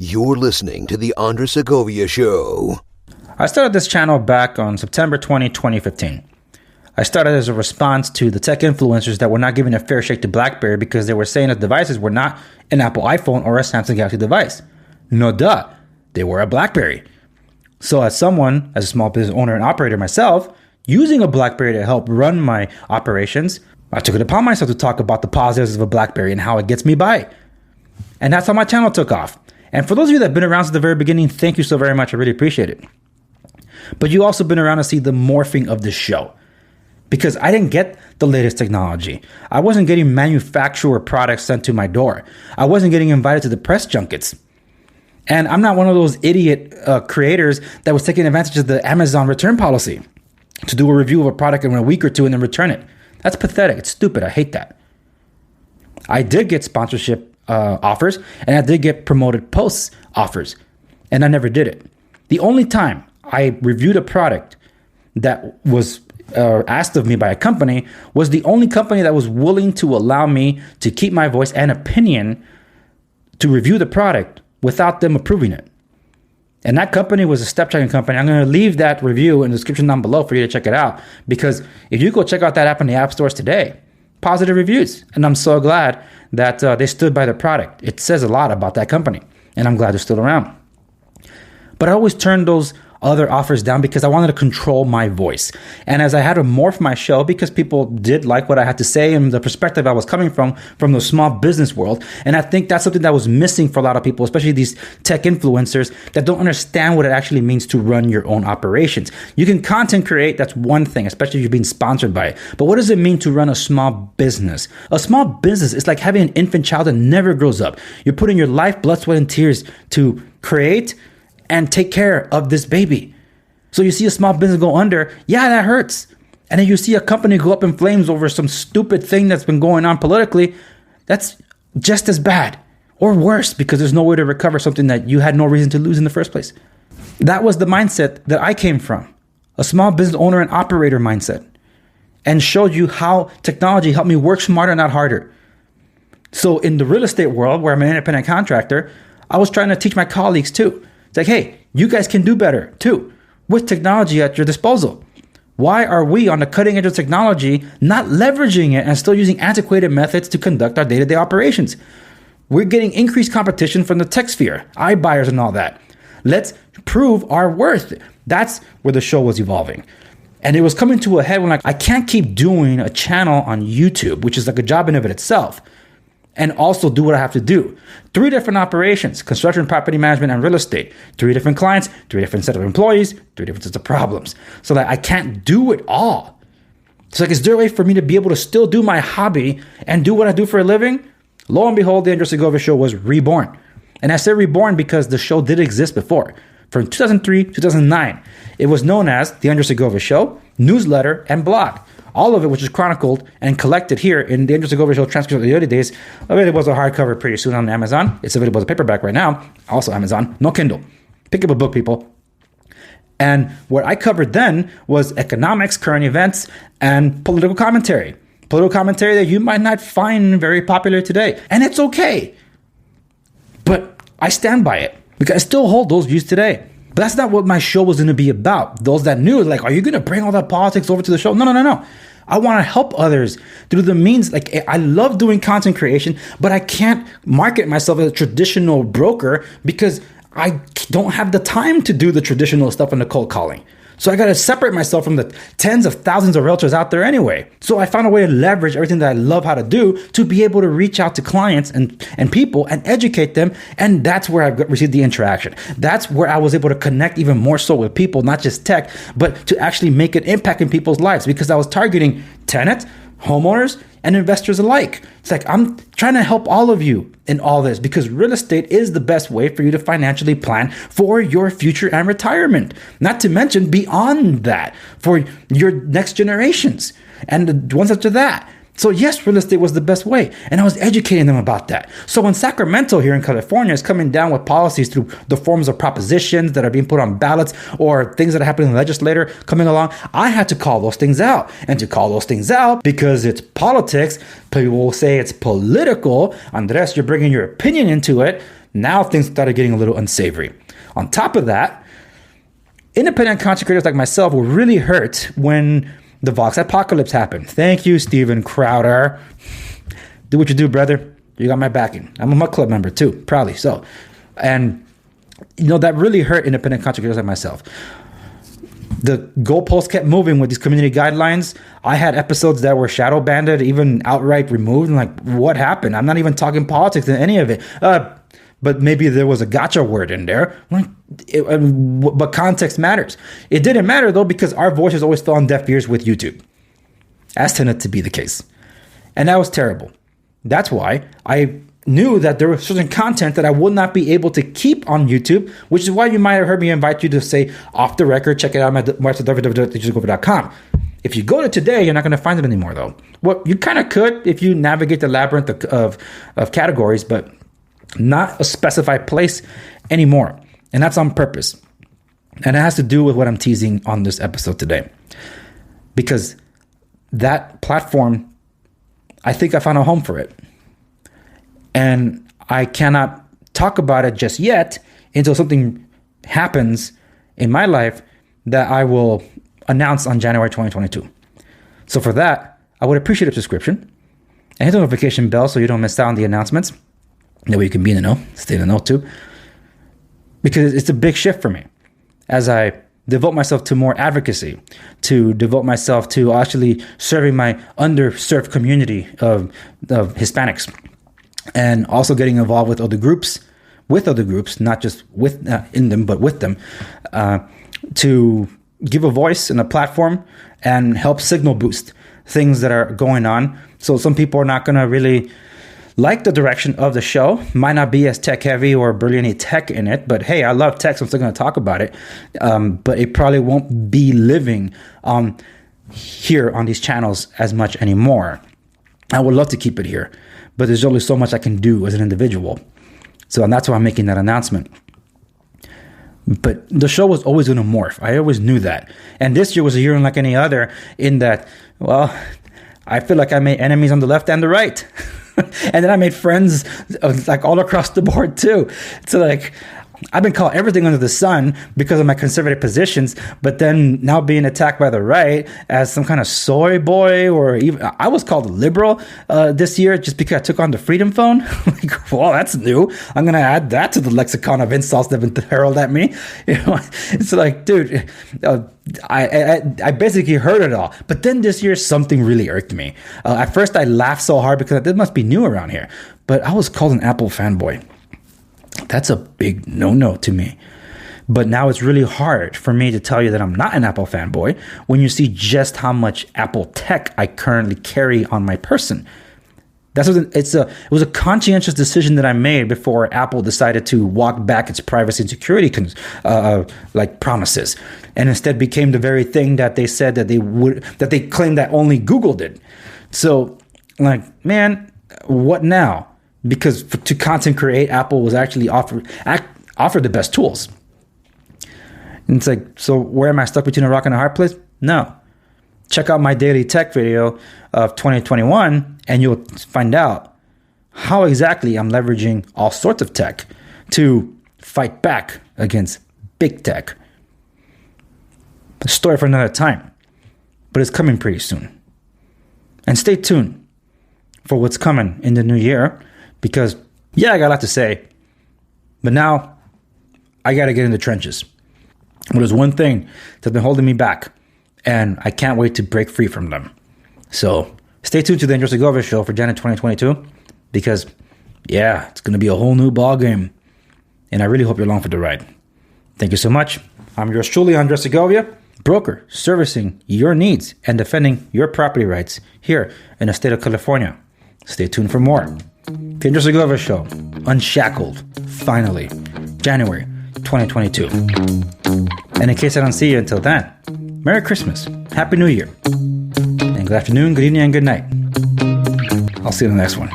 You're listening to The Andres Segovia Show. I started this channel back on September 2015. I started as a response to the tech influencers that were not giving a fair shake to BlackBerry because they were saying that devices were not an Apple iPhone or a Samsung Galaxy device. No duh, they were a BlackBerry. So as someone, as a small business owner and operator myself, using a BlackBerry to help run my operations, I took it upon myself to talk about the positives of a BlackBerry and how it gets me by. And that's how my channel took off. And for those of you that have been around since the very beginning, thank you so very much. I really appreciate it. But you also been around to see the morphing of the show. Because I didn't get the latest technology. I wasn't getting manufacturer products sent to my door. I wasn't getting invited to the press junkets. And I'm not one of those idiot creators that was taking advantage of the Amazon return policy to do a review of a product in a week or two and then return it. That's pathetic. It's stupid. I hate that. I did get sponsorship offers, and I did get promoted posts offers, and I never did it. The only time I reviewed a product that was asked of me by a company was the only company that was willing to allow me to keep my voice and opinion to review the product without them approving it. And that company was a step checking company. I'm going to leave that review in the description down below for you to check it out, because if you go check out that app in the app stores today, positive reviews. And I'm so glad that they stood by the product. It says a lot about that company, and I'm glad they're still around. But I always turned those other offers down because I wanted to control my voice. And as I had to morph my show, because people did like what I had to say and the perspective I was coming from the small business world. And I think that's something that was missing for a lot of people, especially these tech influencers that don't understand what it actually means to run your own operations. You can content create, that's one thing, especially if you're being sponsored by it. But what does it mean to run a small business? A small business is like having an infant child that never grows up. You're putting your life, blood, sweat, and tears to create and take care of this baby. So you see a small business go under, yeah, that hurts. And then you see a company go up in flames over some stupid thing that's been going on politically, that's just as bad or worse, because there's no way to recover something that you had no reason to lose in the first place. That was the mindset that I came from, a small business owner and operator mindset, and showed you how technology helped me work smarter, not harder. So in the real estate world, where I'm an independent contractor, I was trying to teach my colleagues too. It's like, hey, you guys can do better too with technology at your disposal. Why are we on the cutting edge of technology not leveraging it and still using antiquated methods to conduct our day-to-day operations? We're getting increased competition from the tech sphere, iBuyers and all that. Let's prove our worth. That's where the show was evolving. And it was coming to a head when I can't keep doing a channel on YouTube, which is like a job in of it itself, and also do what I have to do. 3 different operations: construction, property management, and real estate. 3 different clients, 3 different set of employees, 3 different sets of problems. So that I can't do it all. It's like, is there a way for me to be able to still do my hobby and do what I do for a living? Lo and behold, the Andres Segovia Show was reborn. And I say reborn because the show did exist before. From 2003 to 2009, it was known as the Andres Segovia Show, newsletter, and blog. All of it, which is chronicled and collected here in the Andres Segovia Show transcript of the early days, available as a hardcover pretty soon on Amazon. It's available as a paperback right now, also Amazon, no Kindle. Pick up a book, people. And what I covered then was economics, current events, and political commentary. Political commentary that you might not find very popular today. And it's okay. But I stand by it because I still hold those views today. But that's not what my show was going to be about. Those that knew, like, are you going to bring all that politics over to the show? No. I want to help others through the means. Like, I love doing content creation, but I can't market myself as a traditional broker because I don't have the time to do the traditional stuff in the cold calling. So I got to separate myself from the tens of thousands of realtors out there anyway. So I found a way to leverage everything that I love how to do to be able to reach out to clients and people and educate them. And that's where I received the interaction. That's where I was able to connect even more so with people, not just tech, but to actually make an impact in people's lives, because I was targeting tenants, homeowners, and investors alike. It's like, I'm trying to help all of you in all this, because real estate is the best way for you to financially plan for your future and retirement. Not to mention beyond that, for your next generations and the ones after that. So yes, real estate was the best way. And I was educating them about that. So when Sacramento here in California is coming down with policies through the forms of propositions that are being put on ballots or things that are happening in the legislature coming along, I had to call those things out. And to call those things out, because it's politics, people will say it's political. Andres, you're bringing your opinion into it. Now things started getting a little unsavory. On top of that, independent content creators like myself were really hurt when the Vox apocalypse happened. Thank you, Steven Crowder. Do what you do, brother. You got my backing. I'm a Muck Club member too, proudly so. And that really hurt independent content creators like myself. The goalposts kept moving with these community guidelines. I had episodes that were shadow banned, even outright removed. And like, what happened? I'm not even talking politics in any of it. But maybe there was a gotcha word in there. But context matters. It didn't matter though, because our voices always fell on deaf ears with YouTube, as tended to be the case. And that was terrible. That's why I knew that there was certain content that I would not be able to keep on YouTube, which is why you might have heard me invite you to say off the record, check it out at www.digitalgovia.com. If you go to today, you're not going to find it anymore though. Well, you kind of could if you navigate the labyrinth of categories, but not a specified place anymore. And that's on purpose. And it has to do with what I'm teasing on this episode today. Because that platform, I think I found a home for it. And I cannot talk about it just yet until something happens in my life that I will announce on January 2022. So for that, I would appreciate a subscription and hit the notification bell so you don't miss out on the announcements. That way you can be in the know, stay in the know too. Because it's a big shift for me as I devote myself to more advocacy, to devote myself to actually serving my underserved community of Hispanics. And also getting involved with other groups, not just in them, but with them, to give a voice and a platform and help signal boost things that are going on. So some people are not going to really like the direction of the show, might not be as tech heavy or barely any tech in it, but hey, I love tech, so I'm still going to talk about it. But it probably won't be living here on these channels as much anymore. I would love to keep it here, but there's only so much I can do as an individual. So, and that's why I'm making that announcement. But the show was always going to morph. I always knew that. And this year was a year unlike any other in that, well, I feel like I made enemies on the left and the right. And then I made friends like all across the board too. So like, I've been called everything under the sun because of my conservative positions, but then now being attacked by the right as some kind of soy boy, or even I was called a liberal this year just because I took on the Freedom Phone. Like, well, that's new. I'm gonna add that to the lexicon of insults that have been hurled at me. It's like, dude, I basically heard it all. But then this year something really irked me. At first I laughed so hard because this must be new around here, but I was called an Apple fanboy. That's a big no-no to me. But now it's really hard for me to tell you that I'm not an Apple fanboy when you see just how much Apple tech I currently carry on my person. It was a conscientious decision that I made before Apple decided to walk back its privacy and security promises, and instead became the very thing that they said that they claimed that only Google did. So, like, man, what now? Because to content create, Apple was actually offered the best tools. And it's like, so where am I, stuck between a rock and a hard place? No. Check out my daily tech video of 2021 and you'll find out how exactly I'm leveraging all sorts of tech to fight back against big tech. A story for another time, but it's coming pretty soon. And stay tuned for what's coming in the new year. Because, yeah, I got a lot to say, but now I got to get in the trenches. Well, there's one thing that's been holding me back, and I can't wait to break free from them. So stay tuned to the Andres Segovia Show for January 2022, because, yeah, it's going to be a whole new ball game, and I really hope you're along for the ride. Thank you so much. I'm yours truly, Andres Segovia, broker servicing your needs and defending your property rights here in the state of California. Stay tuned for more. The Andres Segovia Show, Unshackled, finally, January 2022. And in case I don't see you until then, Merry Christmas, Happy New Year, and good afternoon, good evening, and good night. I'll see you in the next one.